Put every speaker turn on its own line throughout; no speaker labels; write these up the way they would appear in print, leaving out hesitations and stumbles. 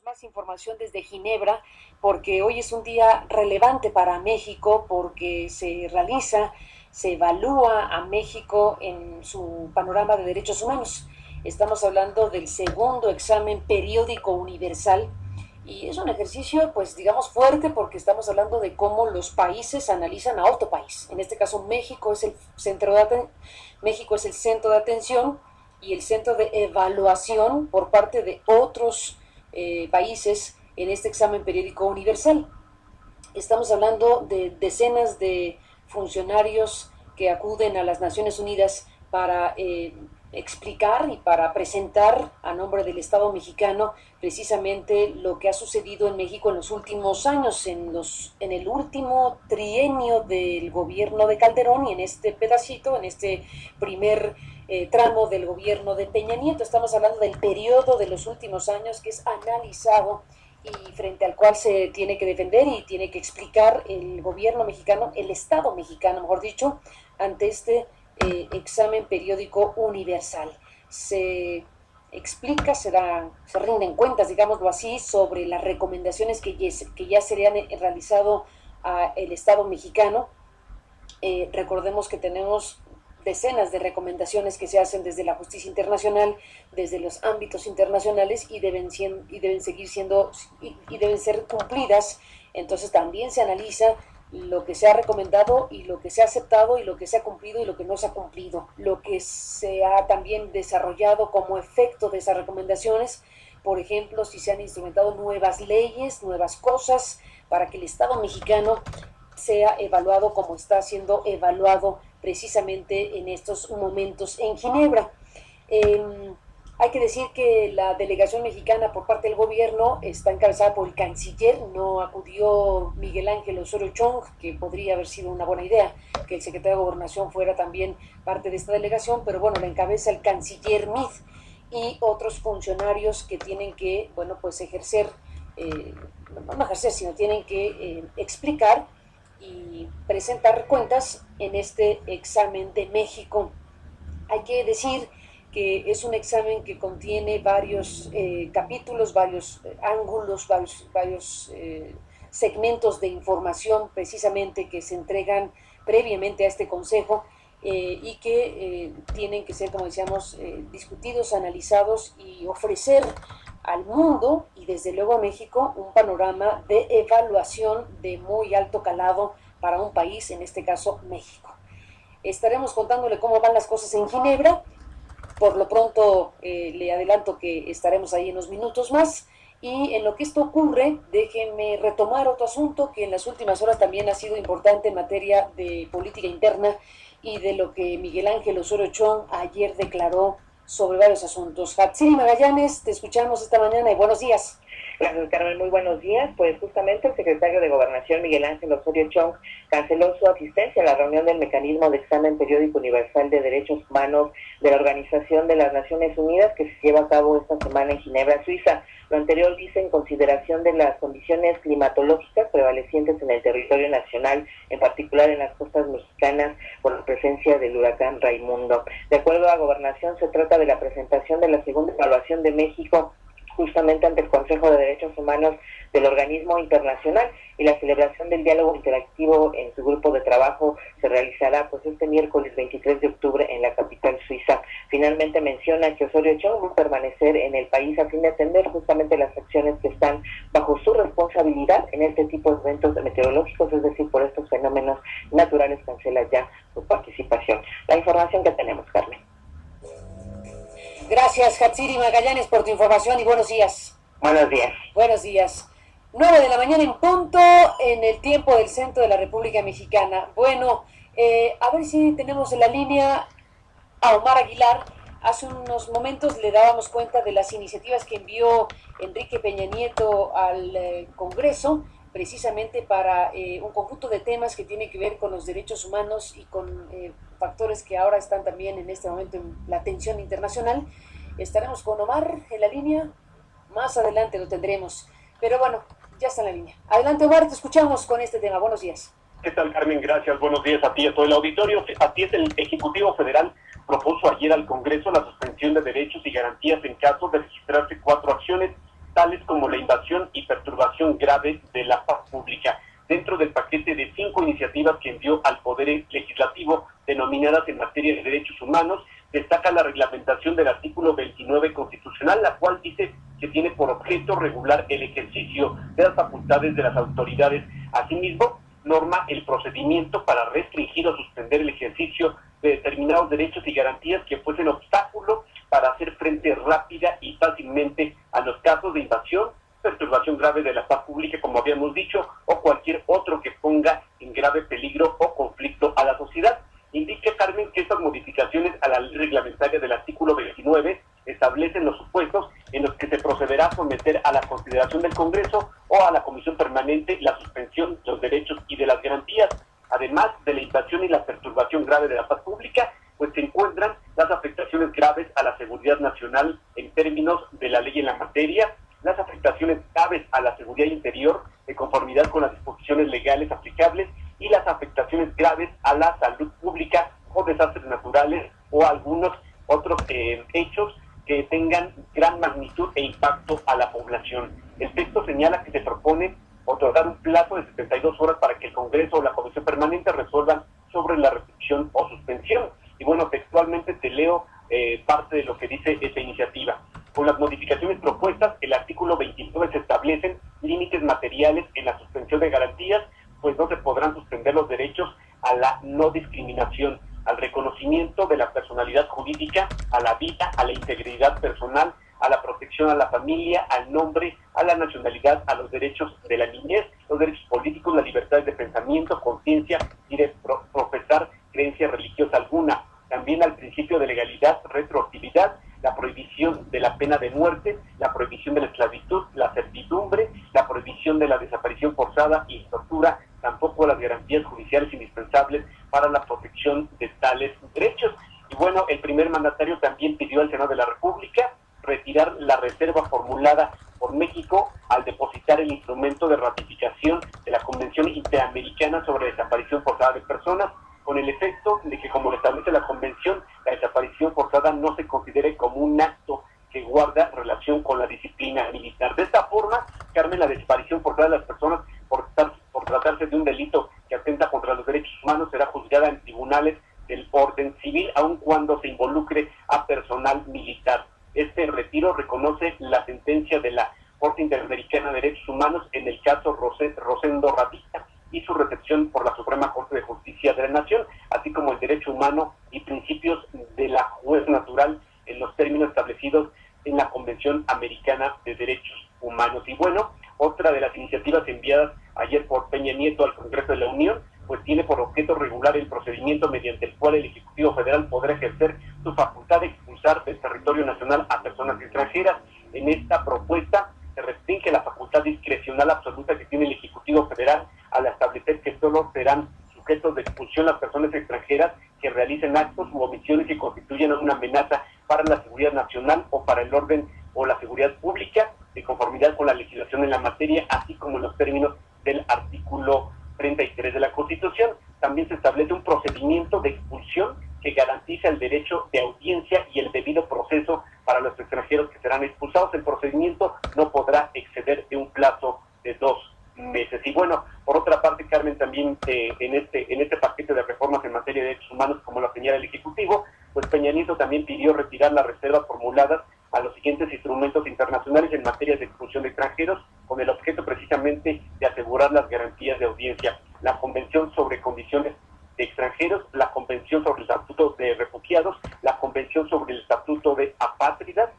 Tenemos más información desde Ginebra porque hoy es un día relevante para México porque se evalúa a México en su panorama de derechos humanos. Estamos hablando del segundo examen periódico universal y es un ejercicio, pues digamos, fuerte porque estamos hablando de cómo los países analizan a otro país. En este caso, México es el centro de atención y el centro de evaluación por parte de otros países en este examen periódico universal. Estamos hablando de decenas de funcionarios que acuden a las Naciones Unidas para explicar y para presentar a nombre del Estado mexicano precisamente lo que ha sucedido en México en los últimos años, en el último trienio del gobierno de Calderón y en este pedacito, en este primer tramo del gobierno de Peña Nieto. Estamos hablando del periodo de los últimos años que es analizado y frente al cual se tiene que defender y tiene que explicar el gobierno mexicano, el Estado mexicano, mejor dicho, ante este examen periódico universal. Se explica, se rinden cuentas, digámoslo así, sobre las recomendaciones que ya se le han realizado al Estado mexicano. Recordemos que tenemos decenas de recomendaciones que se hacen desde la justicia internacional, desde los ámbitos internacionales y deben seguir siendo y deben ser cumplidas. Entonces también se analiza lo que se ha recomendado y lo que se ha aceptado y lo que se ha cumplido y lo que no se ha cumplido, lo que se ha también desarrollado como efecto de esas recomendaciones. Por ejemplo, si se han instrumentado nuevas leyes, nuevas cosas para que el Estado mexicano sea evaluado como está siendo evaluado precisamente en estos momentos en Ginebra. Hay que decir que la delegación mexicana por parte del gobierno está encabezada por el canciller. No acudió Miguel Ángel Osorio Chong, que podría haber sido una buena idea que el secretario de Gobernación fuera también parte de esta delegación, pero bueno, la encabeza el canciller Meade y otros funcionarios que tienen que, bueno, pues ejercer, no ejercer, sino tienen que explicar y presentar cuentas en este examen de México. Hay que decir que es un examen que contiene varios capítulos, varios ángulos, varios segmentos de información precisamente que se entregan previamente a este consejo y que tienen que ser, como decíamos, discutidos, analizados y ofrecer al mundo y desde luego a México un panorama de evaluación de muy alto calado para un país, en este caso México. Estaremos contándole cómo van las cosas en Ginebra. Por lo pronto le adelanto que estaremos ahí en unos minutos más. Y en lo que esto ocurre, déjenme retomar otro asunto que en las últimas horas también ha sido importante en materia de política interna y de lo que Miguel Ángel Osorio Chong ayer declaró sobre varios asuntos. Hatsiri Magallanes, te escuchamos esta mañana y buenos días.
Gracias, Carmen. Muy buenos días. Pues justamente el secretario de Gobernación, Miguel Ángel Osorio Chong, canceló su asistencia a la reunión del Mecanismo de Examen Periódico Universal de Derechos Humanos de la Organización de las Naciones Unidas que se lleva a cabo esta semana en Ginebra, Suiza. Lo anterior dice en consideración de las condiciones climatológicas prevalecientes en el territorio nacional, en particular en las costas mexicanas, por la presencia del huracán Raimundo. De acuerdo a Gobernación, se trata de la presentación de la segunda evaluación de México justamente ante el Consejo de Derechos Humanos del organismo internacional, y la celebración del diálogo interactivo en su grupo de trabajo se realizará pues este miércoles 23 de octubre en la capital suiza. Finalmente menciona que Osorio Chong va a permanecer en el país a fin de atender justamente las acciones que están bajo su responsabilidad en este tipo de eventos meteorológicos, es decir, por estos fenómenos naturales. Cancela ya su participación. La información que tenemos, Carmen.
Gracias, Hatsiri Magallanes, por tu información y buenos días.
Buenos días.
Buenos días. 9 de la mañana en punto, en el tiempo del centro de la República Mexicana. Bueno, a ver si tenemos en la línea a Omar Aguilar. Hace unos momentos le dábamos cuenta de las iniciativas que envió Enrique Peña Nieto al Congreso, precisamente para un conjunto de temas que tiene que ver con los derechos humanos y con factores que ahora están también en este momento en la atención internacional. Estaremos con Omar en la línea, más adelante lo tendremos, pero bueno, ya está en la línea. Adelante, Omar, te escuchamos con este tema. Buenos días.
¿Qué tal, Carmen? Gracias. Buenos días a ti y a todo el auditorio. Así es, el Ejecutivo Federal propuso ayer al Congreso la suspensión de derechos y garantías en caso de registrarse 4 acciones tales como la invasión y perturbación grave de la paz pública. Dentro del paquete de 5 iniciativas que envió al Poder Legislativo, denominadas en materia de derechos humanos, destaca la reglamentación del artículo 29 constitucional, la cual dice que tiene por objeto regular el ejercicio de las facultades de las autoridades. Asimismo, norma el procedimiento para restringir o suspender el ejercicio de determinados derechos y garantías que fuesen obstáculo para hacer frente rápida y fácilmente a los casos de invasión, perturbación grave de la paz pública, como habíamos dicho, o cualquier otro que ponga en grave peligro o conflicto a la sociedad. Indica, Carmen, que estas modificaciones a la ley reglamentaria del artículo 29 establecen los supuestos en los que se procederá a someter a la consideración del Congreso o a la Comisión Permanente la suspensión de los derechos y de las garantías. Además de la invasión y la perturbación grave de la paz pública, pues se encuentran las afectaciones graves a la seguridad nacional en términos de la ley en la materia, las afectaciones graves a la seguridad interior de conformidad con las disposiciones legales aplicables y las afectaciones graves a la salud pública o desastres naturales o algunos otros hechos que tengan gran magnitud e impacto a la población. El texto señala que se propone otorgar un plazo de 72 horas para que el Congreso o la Comisión Permanente resuelvan sobre la restricción o suspensión. Y bueno, textualmente te leo parte de lo que dice esta iniciativa. Con las modificaciones propuestas, el artículo 29 se establecen límites materiales en la suspensión de garantías, pues no se podrán suspender los derechos a la no discriminación, al reconocimiento de la personalidad jurídica, a la vida, a la integridad personal, a la protección a la familia, al nombre, a la nacionalidad, a los derechos de la niñez, los derechos políticos, la libertad de pensamiento, conciencia y de profesar creencia religiosa alguna. También al principio de legalidad, retroactividad, la prohibición de la pena de muerte, la prohibición de la esclavitud, la servidumbre, la prohibición de la desaparición forzada y tortura, tampoco las garantías judiciales indispensables para la protección de tales derechos. Y bueno, el primer mandatario también pidió al Senado de la República retirar la reserva formulada por México al depositar el instrumento de ratificación de la Convención Interamericana sobre Desaparición Forzada de Personas, con el efecto de que, como lo establece la Convención, la desaparición forzada no se considere como un acto que guarda relación con la disciplina militar. De esta forma, Carmen, la desaparición forzada de las personas por tratarse de un delito que atenta contra los derechos humanos será juzgada en tribunales del orden civil, aun cuando se involucre a personal militar. Este retiro reconoce la sentencia de la Corte Interamericana de Derechos Humanos en el caso Rosendo Radilla y su recepción por la Suprema Corte de Justicia de la Nación, así como el derecho humano y principios de la juez natural en los términos establecidos en la Convención Americana de Derechos Humanos. Y bueno, otra de las iniciativas enviadas ayer por Peña Nieto al Congreso de la Unión, pues tiene por objeto regular el procedimiento mediante el cual el Ejecutivo Federal podrá ejercer su facultad de expulsar del territorio nacional a personas extranjeras. En esta propuesta se restringe la facultad discrecional absoluta que tiene el Ejecutivo Federal al establecer que solo serán sujetos de expulsión las personas extranjeras que realicen actos u omisiones que constituyan una amenaza para la seguridad nacional o para el orden o la seguridad pública, de conformidad con la legislación en la materia, así como en los términos del artículo 33 de la Constitución. También se establece un procedimiento de expulsión que garantiza el derecho de audiencia y el debido proceso para los extranjeros que serán expulsados. El procedimiento no podrá exceder de un plazo de 2 meses. Y bueno, por otra parte, Carmen, también en este paquete de reformas en materia de derechos humanos, como lo señala el Ejecutivo, pues Peña Nieto también pidió retirar las reservas formuladas a los siguientes instrumentos internacionales en materia de expulsión de extranjeros, con el objeto precisamente de asegurar las garantías de audiencia: la Convención sobre Condiciones de Extranjeros, la Convención sobre el Estatuto de Refugiados, la Convención sobre el Estatuto de Apátridas,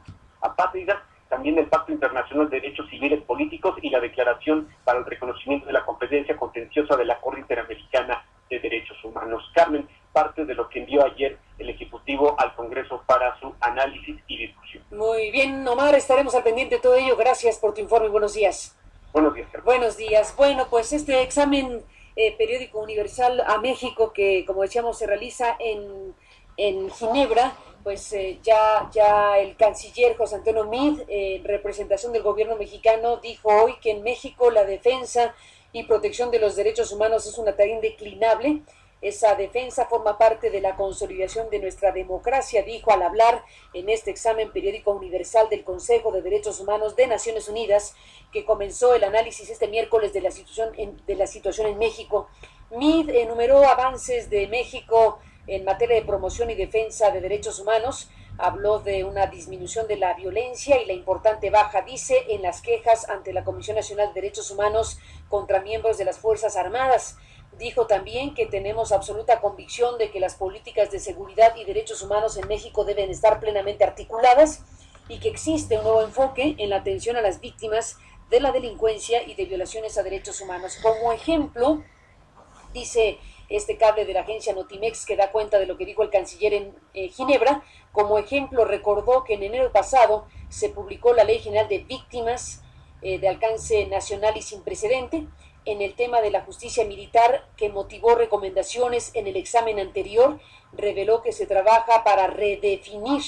también el Pacto Internacional de Derechos Civiles Políticos y la Declaración para el Reconocimiento de la Competencia Contenciosa de la Corte Interamericana de Derechos Humanos. Carmen, parte de lo que envió ayer el Ejecutivo al Congreso para su análisis y discusión.
Muy bien, Omar, estaremos al pendiente de todo ello. Gracias por tu informe. Buenos días.
Buenos días, Carmen.
Buenos días. Bueno, pues este examen periódico universal a México, que como decíamos se realiza en Ginebra, pues ya el canciller José Antonio Meade, en representación del gobierno mexicano, dijo hoy que en México la defensa y protección de los derechos humanos es una tarea indeclinable Esa defensa forma parte de la consolidación de nuestra democracia, dijo al hablar en este examen periódico universal del Consejo de Derechos Humanos de Naciones Unidas, que comenzó el análisis este miércoles de la situación en México. Mead enumeró avances de México en materia de promoción y defensa de derechos humanos. Habló de una disminución de la violencia y la importante baja, dice, en las quejas ante la Comisión Nacional de Derechos Humanos contra miembros de las Fuerzas Armadas. Dijo también que tenemos absoluta convicción de que las políticas de seguridad y derechos humanos en México deben estar plenamente articuladas y que existe un nuevo enfoque en la atención a las víctimas de la delincuencia y de violaciones a derechos humanos. Como ejemplo, dice este cable de la agencia Notimex, que da cuenta de lo que dijo el canciller en Ginebra, como ejemplo recordó que en enero pasado se publicó la Ley General de Víctimas de alcance nacional y sin precedente en el tema de la justicia militar, que motivó recomendaciones en el examen anterior. Reveló que se trabaja para redefinir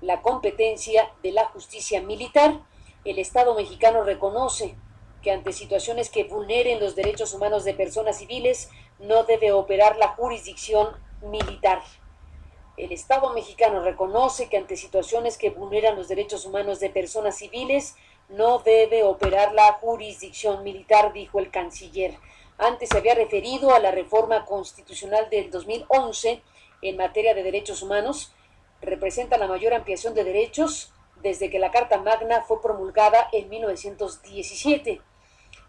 la competencia de la justicia militar. El Estado mexicano reconoce que ante situaciones que vulneren los derechos humanos de personas civiles no debe operar la jurisdicción militar. El Estado mexicano reconoce que ante situaciones que vulneran los derechos humanos de personas civiles no debe operar la jurisdicción militar, dijo el canciller. Antes se había referido a la reforma constitucional del 2011 en materia de derechos humanos. Representa la mayor ampliación de derechos desde que la Carta Magna fue promulgada en 1917.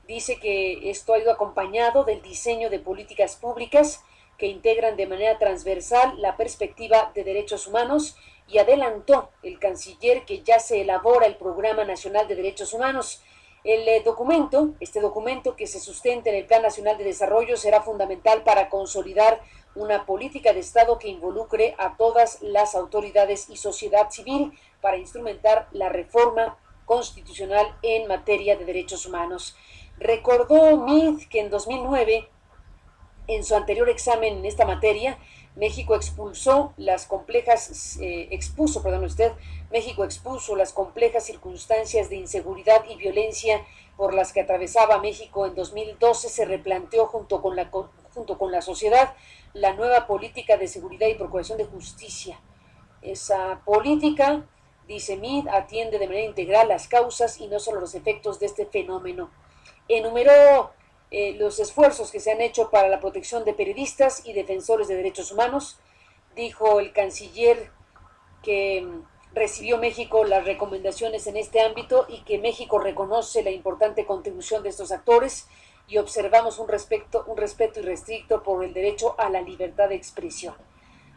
Dice que esto ha ido acompañado del diseño de políticas públicas que integran de manera transversal la perspectiva de derechos humanos, y adelantó el canciller que ya se elabora el Programa Nacional de Derechos Humanos. Este documento que se sustenta en el Plan Nacional de Desarrollo será fundamental para consolidar una política de Estado que involucre a todas las autoridades y sociedad civil para instrumentar la reforma constitucional en materia de derechos humanos. Recordó Mead que en 2009, en su anterior examen en esta materia, México expuso las complejas circunstancias de inseguridad y violencia por las que atravesaba México. En 2012 se replanteó junto con la sociedad la nueva política de seguridad y procuración de justicia. Esa política, dice Mead, atiende de manera integral las causas y no solo los efectos de este fenómeno. Enumeró los esfuerzos que se han hecho para la protección de periodistas y defensores de derechos humanos. Dijo el canciller que recibió México las recomendaciones en este ámbito y que México reconoce la importante contribución de estos actores y observamos un respeto irrestricto por el derecho a la libertad de expresión.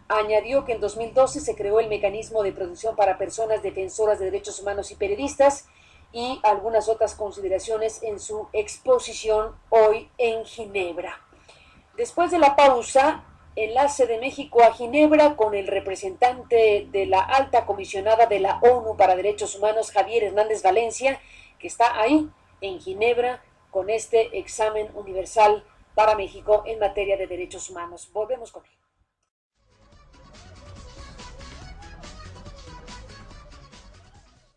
Añadió que en 2012 se creó el mecanismo de protección para personas defensoras de derechos humanos y periodistas, y algunas otras consideraciones en su exposición hoy en Ginebra. Después de la pausa, enlace de México a Ginebra con el representante de la alta comisionada de la ONU para Derechos Humanos, Javier Hernández Valencia, que está ahí en Ginebra con este examen universal para México en materia de derechos humanos. Volvemos con él.